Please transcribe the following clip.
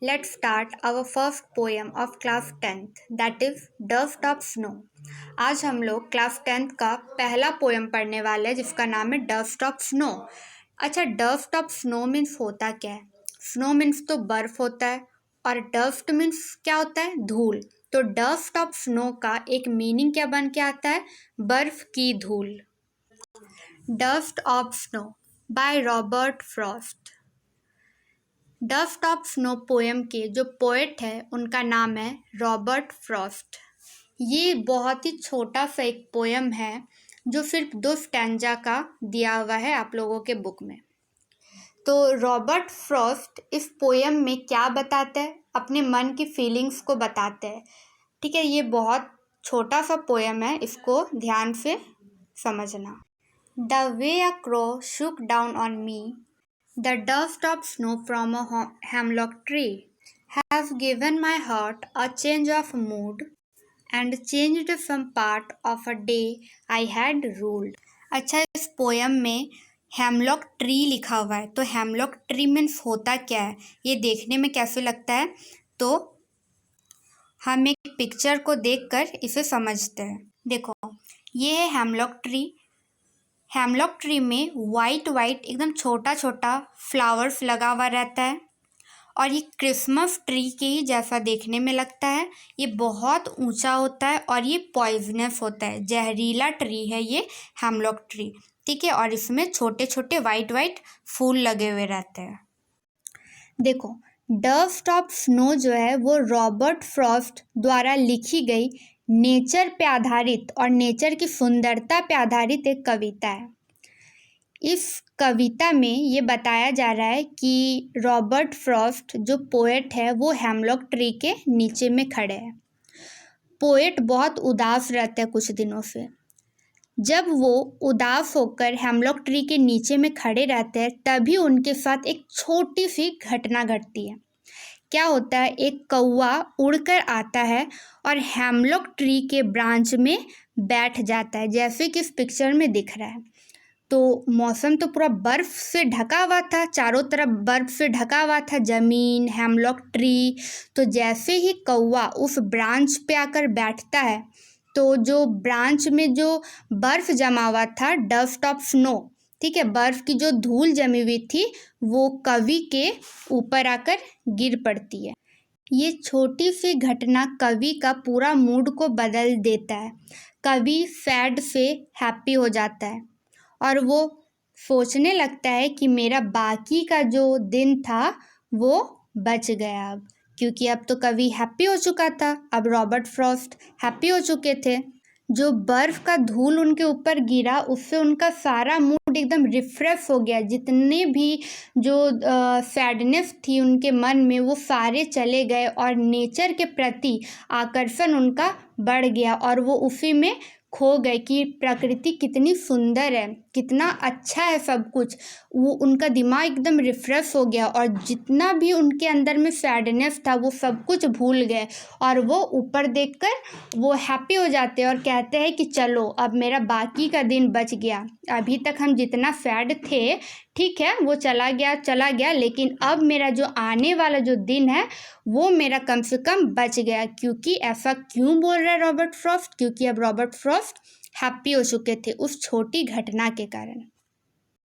Let's start our first poem of class 10th, that is Dust of Snow. आज हम लोग class 10th का पहला पोएम पढ़ने वाले हैं जिसका नाम है डस्ट ऑफ स्नो। अच्छा, डस्ट ऑफ स्नो मीन्स होता क्या है? स्नो मीन्स तो बर्फ होता है और डस्ट मीन्स क्या होता है? धूल। तो डस्ट ऑफ स्नो का एक मीनिंग क्या बन के आता है? बर्फ की धूल। Dust of snow by Robert Frost. Dust of snow poem के जो पोएट है उनका नाम है रॉबर्ट फ्रॉस्ट। ये बहुत ही छोटा सा एक पोएम है जो सिर्फ 2 स्टैंजा का दिया हुआ है आप लोगों के बुक में। तो रॉबर्ट फ्रॉस्ट इस पोएम में क्या बताते हैं? अपने मन की फीलिंग्स को बताते हैं। ठीक है, ये बहुत छोटा सा पोएम है, इसको ध्यान से समझना। The way a crow shook down on me, the dust of snow from a hemlock tree has given my heart a change of mood and changed some part of a day I had ruled. अच्छा, इस poem में hemlock tree लिखा हुआ है। तो hemlock tree means होता क्या है, ये देखने में कैसे लगता है? तो हम एक पिक्चर को देखकर इसे समझते हैं। देखो, ये है हेमलॉक ट्री। हेमलॉक ट्री में वाइट एकदम छोटा छोटा फ्लावर्स लगा हुआ रहता है और ये क्रिसमस ट्री के ही जैसा देखने में लगता है। ये बहुत ऊंचा होता है और ये पॉइजनस होता है, जहरीला ट्री है ये हेमलॉक ट्री। ठीक है, और इसमें छोटे छोटे वाइट फूल लगे हुए रहते हैं। देखो, डस्ट ऑफ स्नो जो है वो रॉबर्ट फ्रॉस्ट द्वारा लिखी गई नेचर पे आधारित और नेचर की सुंदरता पे आधारित एक कविता है। इस कविता में ये बताया जा रहा है कि रॉबर्ट फ्रॉस्ट जो पोएट है वो हेमलॉक ट्री के नीचे में खड़े हैं। पोएट बहुत उदास रहते हैं कुछ दिनों से। जब वो उदास होकर हेमलॉक ट्री के नीचे में खड़े रहते हैं तभी उनके साथ एक छोटी सी घटना घटती है। क्या होता है, एक कौवा उड़कर आता है और हेमलॉक ट्री के ब्रांच में बैठ जाता है, जैसे कि इस पिक्चर में दिख रहा है। तो मौसम तो पूरा बर्फ़ से ढका हुआ था, चारों तरफ बर्फ़ से ढका हुआ था ज़मीन, हेमलॉक ट्री। तो जैसे ही कौवा उस ब्रांच पे आकर बैठता है तो जो ब्रांच में जो बर्फ़ जमा हुआ था, डस्ट ऑफ स्नो, ठीक है, बर्फ़ की जो धूल जमी हुई थी वो कवि के ऊपर आकर गिर पड़ती है। ये छोटी सी घटना कवि का पूरा मूड को बदल देता है। कवि सैड से हैप्पी हो जाता है और वो सोचने लगता है कि मेरा बाकी का जो दिन था वो बच गया अब, क्योंकि अब तो कवि हैप्पी हो चुका था। अब रॉबर्ट फ्रॉस्ट हैप्पी हो चुके थे। जो बर्फ़ का धूल उनके ऊपर गिरा उससे उनका सारा मूड एकदम रिफ्रेश हो गया। जितने भी जो सैडनेस थी उनके मन में वो सारे चले गए और नेचर के प्रति आकर्षण उनका बढ़ गया और वो उसी में खो गए कि प्रकृति कितनी सुंदर है, कितना अच्छा है सब कुछ। वो उनका दिमाग एकदम रिफ्रेश हो गया और जितना भी उनके अंदर में सैडनेस था वो सब कुछ भूल गए और वो ऊपर देखकर वो हैप्पी हो जाते हैं और कहते हैं कि चलो अब मेरा बाकी का दिन बच गया। अभी तक हम जितना सैड थे, ठीक है, वो चला गया, लेकिन अब मेरा जो आने वाला जो दिन है वो मेरा कम से कम बच गया। क्योंकि ऐसा क्यों बोल रहा है रॉबर्ट फ्रॉस्ट? क्योंकि अब रॉबर्ट फ्रॉस्ट हैप्पी हो चुके थे उस छोटी घटना के कारण।